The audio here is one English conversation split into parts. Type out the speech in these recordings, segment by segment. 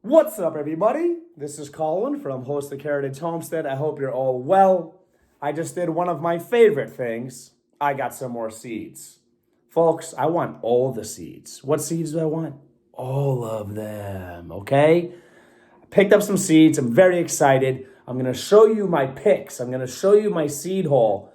What's up, everybody? This is Colin from Homestead. I hope you're all well. I just did one of my favorite things. I got some more seeds. Folks, I want all the seeds. What seeds do I want? All of them, okay? I picked up some seeds. I'm very excited. I'm going to show you my picks. I'm going to show you my seed haul.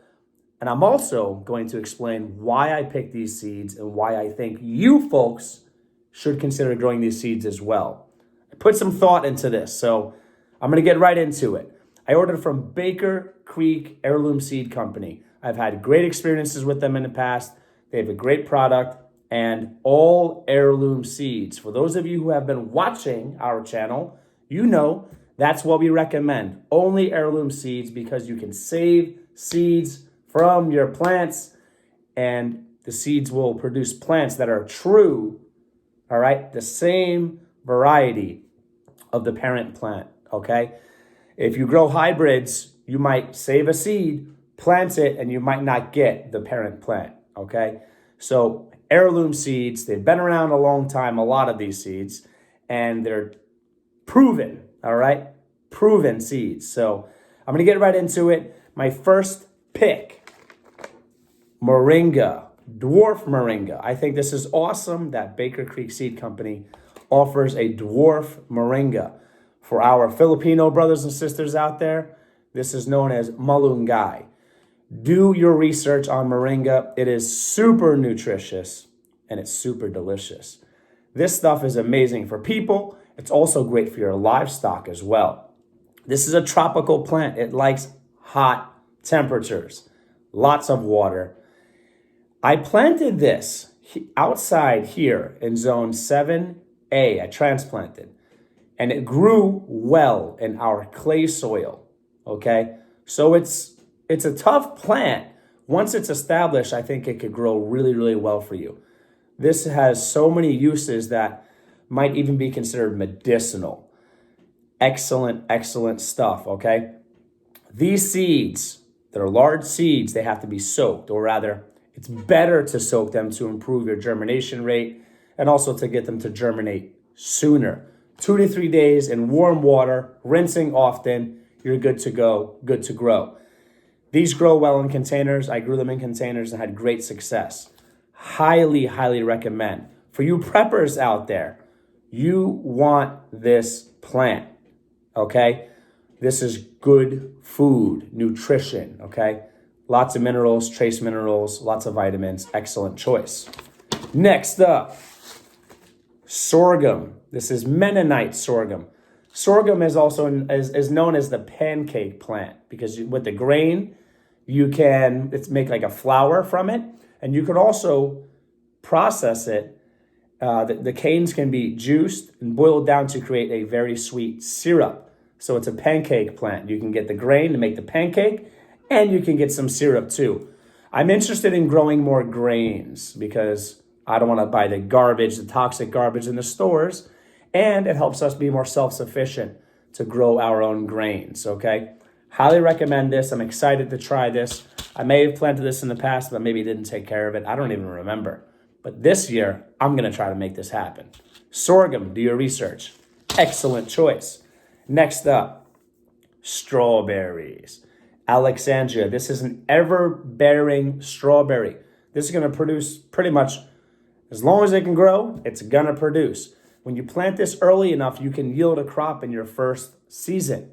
And I'm also going to explain why I picked these seeds and why I think you folks should consider growing these seeds as well. I put some thought into this, so I'm going to get right into it. I ordered from Baker Creek Heirloom Seed Company. I've had great experiences with them in the past. They have a great product and all heirloom seeds. For those of you who have been watching our channel, you know that's what we recommend. Only heirloom seeds because you can save seeds from your plants and the seeds will produce plants that are true, all right? The same variety of the parent plant, okay? If you grow hybrids, you might save a seed, plant it, and you might not get the parent plant, okay? So heirloom seeds, they've been around a long time, a lot of these seeds, and they're proven, all right? Proven seeds. So I'm gonna get right into it. My first pick, Moringa, dwarf Moringa. I think this is awesome that Baker Creek Seed Company offers a dwarf Moringa. For our Filipino brothers and sisters out there, this is known as malunggay. Do your research on Moringa. It is super nutritious and it's super delicious. This stuff is amazing for people. It's also great for your livestock as well. This is a tropical plant. It likes hot temperatures, lots of water. I planted this outside here in zone 7A. I transplanted and it grew well in our clay soil. Okay. So it's a tough plant. Once it's established, I think it could grow really, really well for you. This has so many uses that might even be considered medicinal. Excellent, excellent stuff. Okay. These seeds, they're large seeds. They have to be soaked, or rather, it's better to soak them to improve your germination rate and also to get them to germinate sooner. 2 to 3 days in warm water, rinsing often, you're good to go, good to grow. These grow well in containers. I grew them in containers and had great success. Highly, highly recommend. For you preppers out there, you want this plant, okay? This is good food, nutrition, okay? Lots of minerals, trace minerals, lots of vitamins. Excellent choice. Next up, sorghum. This is Mennonite sorghum. Sorghum is also is known as the pancake plant because with the grain, you can make like a flour from it, and you could also process it. The canes can be juiced and boiled down to create a very sweet syrup. So it's a pancake plant. You can get the grain to make the pancake, and you can get some syrup too. I'm interested in growing more grains because I don't want to buy the garbage, the toxic garbage in the stores. And it helps us be more self-sufficient to grow our own grains, okay? Highly recommend this. I'm excited to try this. I may have planted this in the past, but maybe didn't take care of it. I don't even remember. But this year, I'm going to try to make this happen. Sorghum, do your research. Excellent choice. Next up, strawberries. Alexandria. This is an ever-bearing strawberry. This is going to produce pretty much as long as it can grow, it's going to produce. When you plant this early enough, you can yield a crop in your first season.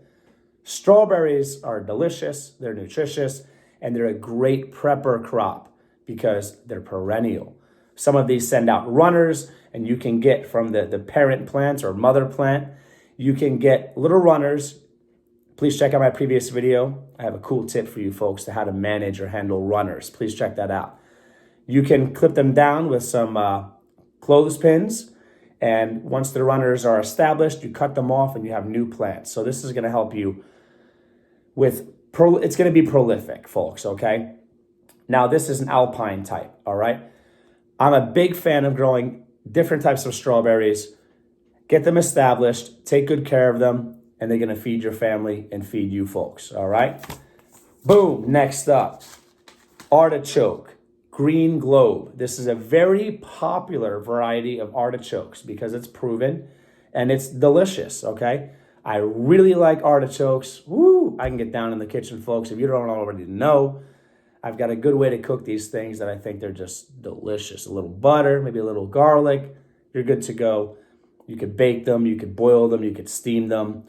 Strawberries are delicious, they're nutritious, and they're a great prepper crop because they're perennial. Some of these send out runners, and you can get from the parent plant or mother plant, you can get little runners. Please check out my previous video. I have a cool tip for you folks to how to manage or handle runners. Please check that out. You can clip them down with some clothespins, and once the runners are established, you cut them off and you have new plants. So this is going to help you with, it's going to be prolific, folks, okay? Now, this is an alpine type, all right? I'm a big fan of growing different types of strawberries. Get them established, take good care of them, and they're going to feed your family and feed you folks, all right? Boom, next up, artichoke. Green Globe. This is a very popular variety of artichokes because it's proven and it's delicious, okay? I really like artichokes. Woo! I can get down in the kitchen, folks. If you don't already know, I've got a good way to cook these things that I think they're just delicious. A little butter, maybe a little garlic. You're good to go. You could bake them, you could boil them, you could steam them.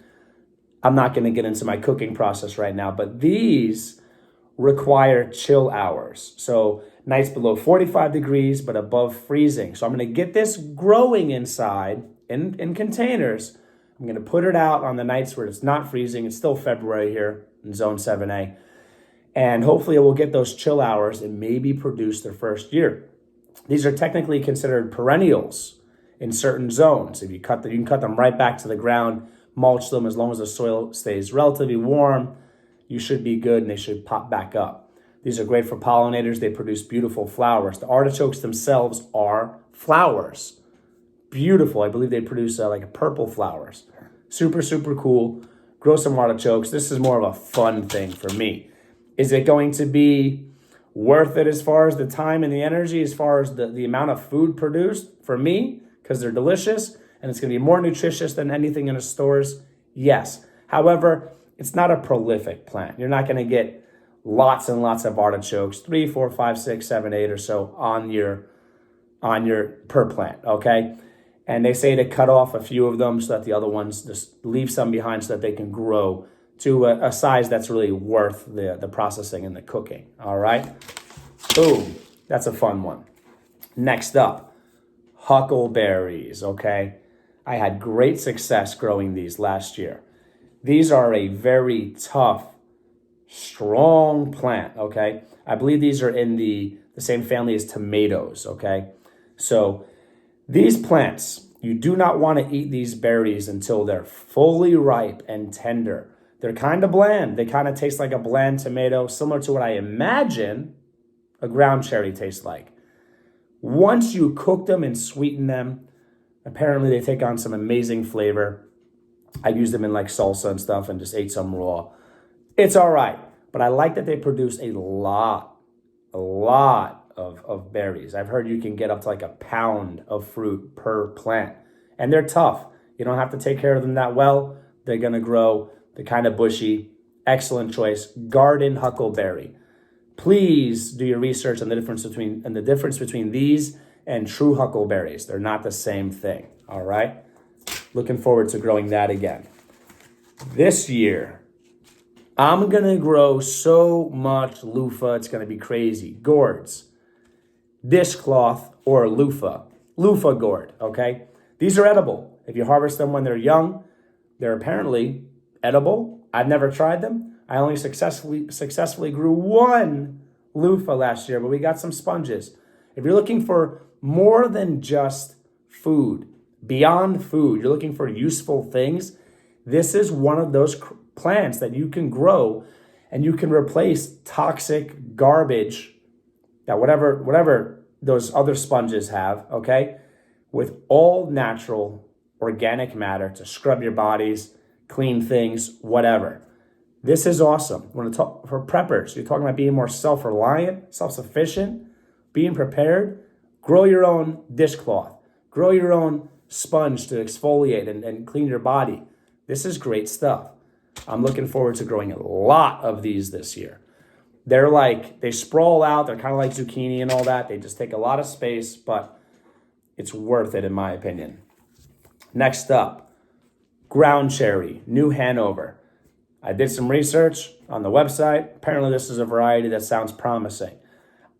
I'm not going to get into my cooking process right now, but these require chill hours. So nights below 45 degrees, but above freezing. So I'm going to get this growing inside in containers. I'm going to put it out on the nights where it's not freezing. It's still February here in Zone 7A. And hopefully it will get those chill hours and maybe produce their first year. These are technically considered perennials in certain zones. If you cut them, you can cut them right back to the ground, mulch them. As long as the soil stays relatively warm, you should be good and they should pop back up. These are great for pollinators. They produce beautiful flowers. The artichokes themselves are flowers. Beautiful. I believe they produce like purple flowers. Super, super cool. Grow some artichokes. This is more of a fun thing for me. Is it going to be worth it as far as the time and the energy, as far as the amount of food produced for me? Because they're delicious and it's going to be more nutritious than anything in the stores? Yes. However, it's not a prolific plant. You're not going to get lots and lots of artichokes, 3, 4, 5, 6, 7, 8 or so on your per plant, okay? And they say to cut off a few of them so that the other ones, just leave some behind so that they can grow to a size that's really worth the processing and the cooking, all right? Boom, that's a fun one. Next up, huckleberries, okay? I had great success growing these last year. These are a very tough, strong plant, okay? I believe these are in the same family as tomatoes, okay? So these plants, you do not want to eat these berries until they're fully ripe and tender. They're kind of bland. They kind of taste like a bland tomato, similar to what I imagine a ground cherry tastes like. Once you cook them and sweeten them, apparently they take on some amazing flavor. I use them in like salsa and stuff and just ate some raw. It's all right, but I like that they produce a lot of berries. I've heard you can get up to like a pound of fruit per plant, and they're tough. You don't have to take care of them that well. They're gonna grow. They're kind of bushy. Excellent choice. Garden huckleberry. Please do your research on the difference between these and true huckleberries. They're not the same thing, all right? Looking forward to growing that again. This year, I'm going to grow so much loofah, it's going to be crazy. Gourds, dishcloth, or loofah. Loofah gourd, okay? These are edible. If you harvest them when they're young, they're apparently edible. I've never tried them. I only successfully grew one loofah last year, but we got some sponges. If you're looking for more than just food, beyond food, you're looking for useful things, this is one of those plants that you can grow and you can replace toxic garbage that whatever those other sponges have, okay, with all natural organic matter to scrub your bodies, clean things, whatever. This is awesome. When for preppers, you're talking about being more self-reliant, self-sufficient, being prepared. Grow your own dishcloth. Grow your own sponge to exfoliate and clean your body. This is great stuff. I'm looking forward to growing a lot of these this year. They sprawl out. They're kind of like zucchini and all that. They just take a lot of space, but it's worth it in my opinion. Next up, ground cherry, New Hanover. I did some research on the website. Apparently this is a variety that sounds promising.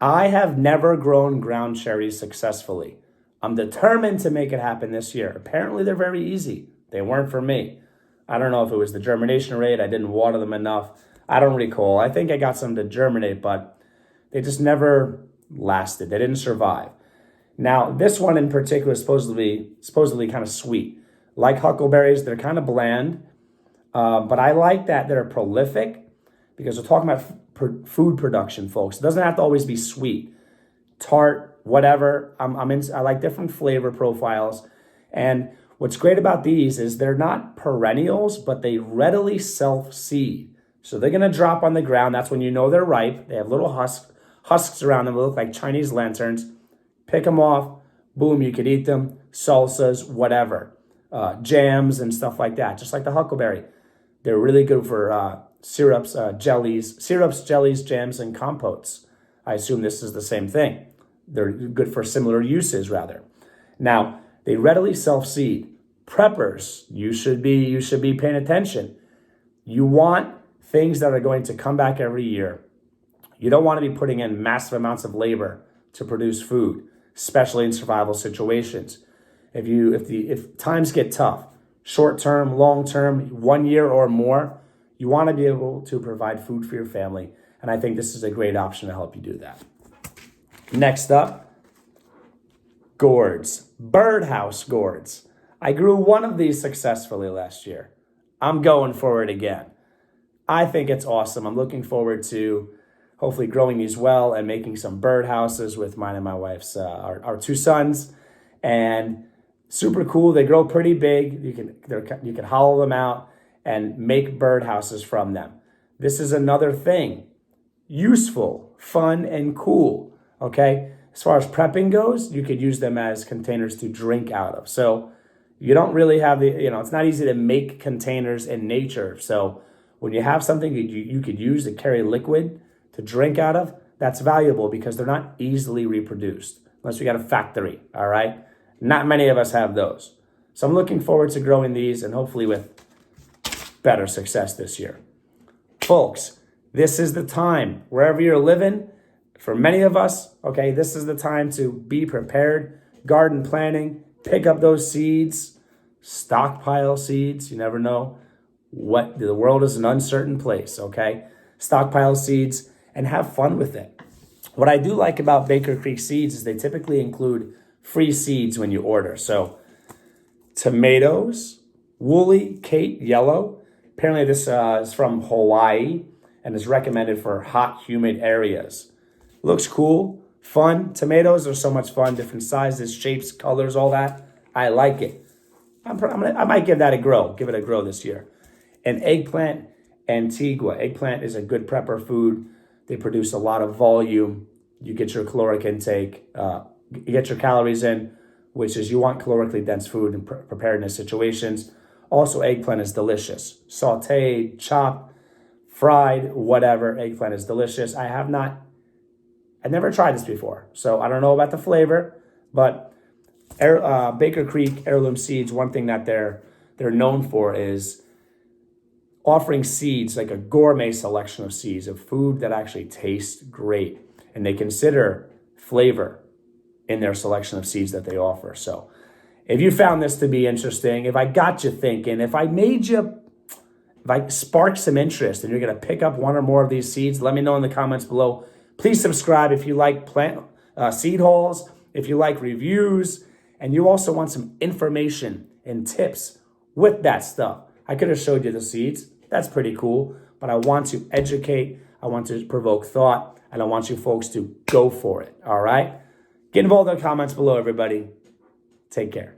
I have never grown ground cherries successfully. I'm determined to make it happen this year. Apparently they're very easy. They weren't for me. I don't know if it was the germination rate. I didn't water them enough. I don't recall. I think I got some to germinate, but they just never lasted. They didn't survive. Now, this one in particular is supposedly kind of sweet. Like huckleberries, they're kind of bland. But I like that they're prolific because we're talking about food production, folks. It doesn't have to always be sweet, tart, whatever. I like different flavor profiles. And what's great about these is they're not perennials, but they readily self-seed. So they're going to drop on the ground. That's when you know they're ripe. They have little husks around them. They look like Chinese lanterns. Pick them off. Boom, you could eat them. Salsas, whatever. jams and stuff like that, just like the huckleberry. They're really good for syrups, jellies, jams, and compotes. I assume this is the same thing. They're good for similar uses, rather. Now, they readily self-seed. Preppers, you should be paying attention. You want things that are going to come back every year. You don't want to be putting in massive amounts of labor to produce food, especially in survival situations. If times get tough, short term, long term, 1 year or more, you want to be able to provide food for your family. And I think this is a great option to help you do that. Next up, gourds, birdhouse gourds. I grew one of these successfully last year. I'm going for it again. I think it's awesome. I'm looking forward to hopefully growing these well and making some birdhouses with mine and my wife's, our two sons. And super cool. They grow pretty big. You can hollow them out and make birdhouses from them. This is another thing. Useful, fun, and cool. Okay? As far as prepping goes, you could use them as containers to drink out of. So you don't really have it's not easy to make containers in nature. So when you have something you could use to carry liquid to drink out of, that's valuable because they're not easily reproduced unless you got a factory, all right? Not many of us have those. So I'm looking forward to growing these and hopefully with better success this year. Folks, this is the time. Wherever you're living, for many of us, okay, this is the time to be prepared. Garden planning, pick up those seeds, stockpile seeds. You never know. The world is an uncertain place, okay? Stockpile seeds and have fun with it. What I do like about Baker Creek seeds is they typically include free seeds when you order. So tomatoes, woolly, Kate, yellow. Apparently this is from Hawaii and is recommended for hot, humid areas. Looks cool, fun. Tomatoes are so much fun, different sizes, shapes, colors, all that. I like it. I might give that a grow. Give it a grow this year. And eggplant, Antigua. Eggplant is a good prepper food. They produce a lot of volume. You get your caloric intake. You get your calories in, which is you want calorically dense food in preparedness situations. Also, eggplant is delicious. Sauteed, chopped, fried, whatever. Eggplant is delicious. I've never tried this before, so I don't know about the flavor, but Baker Creek Heirloom Seeds, one thing that they're known for is offering seeds, like a gourmet selection of seeds, of food that actually tastes great. And they consider flavor in their selection of seeds that they offer. So if you found this to be interesting, if I got you thinking, if I sparked some interest and you're going to pick up one or more of these seeds, let me know in the comments below. Please subscribe if you like plant seed hauls, if you like reviews, and you also want some information and tips with that stuff. I could have showed you the seeds. That's pretty cool. But I want to educate. I want to provoke thought. And I want you folks to go for it. All right? Get involved in the comments below, everybody. Take care.